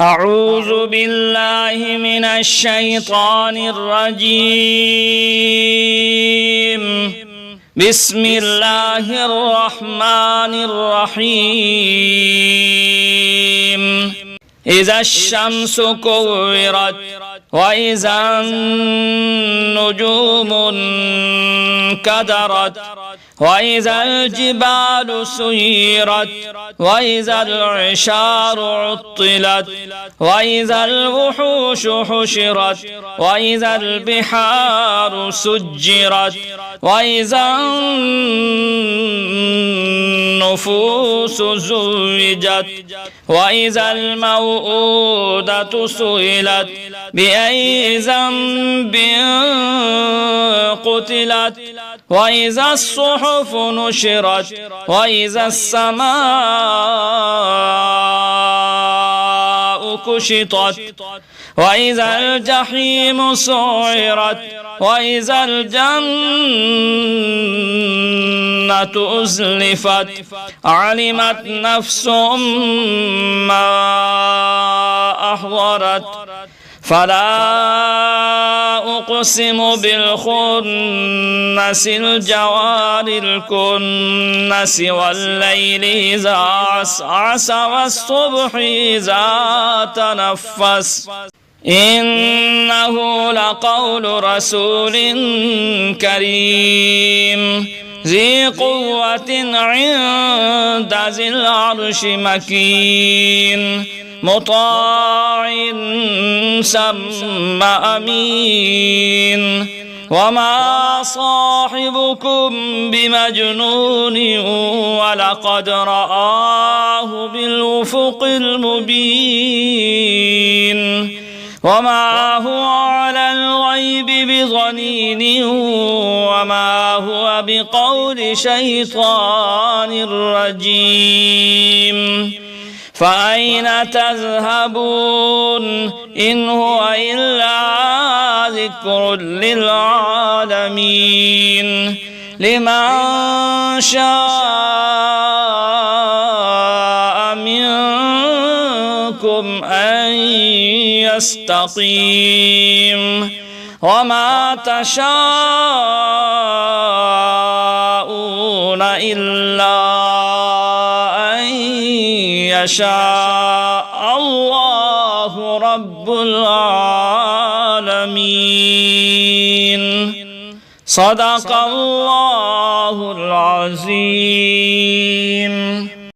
أعوذ بالله من الشيطان الرجيم. بسم الله الرحمن الرحيم. إذا الشمس كورت وإذا النجوم انكدرت وإذا الجبال سيرت وإذا العشار عطلت وإذا الوحوش حشرت وإذا البحار سجرت وإذا النفوس زوجت وإذا الموءودة سئلت بأي ذنب قتلت وإذا الصحف نشرت وإذا السماء كشطت وإذا الجحيم سعرت وإذا الجنة أزلفت علمت نفس ما أحضرت فلا أقسم بالخنس الجوار الكنس والليل إذا عسعس والصبح إذا تنفس إنه لقول رسول كريم ذي قوة عند ذي العرش مكين مطاع ثم أمين وما صاحبكم بمجنون ولقد رآه بالأفق المبين وما هو على الغيب بضنين وما هو بقول شيطان رجيم فأين تذهبون إن هو إلا ذكر للعالمين لمن شاء منكم أن يستقيم وما تشاءون إلا يشاء الله رب العالمين. صدق الله العظيم.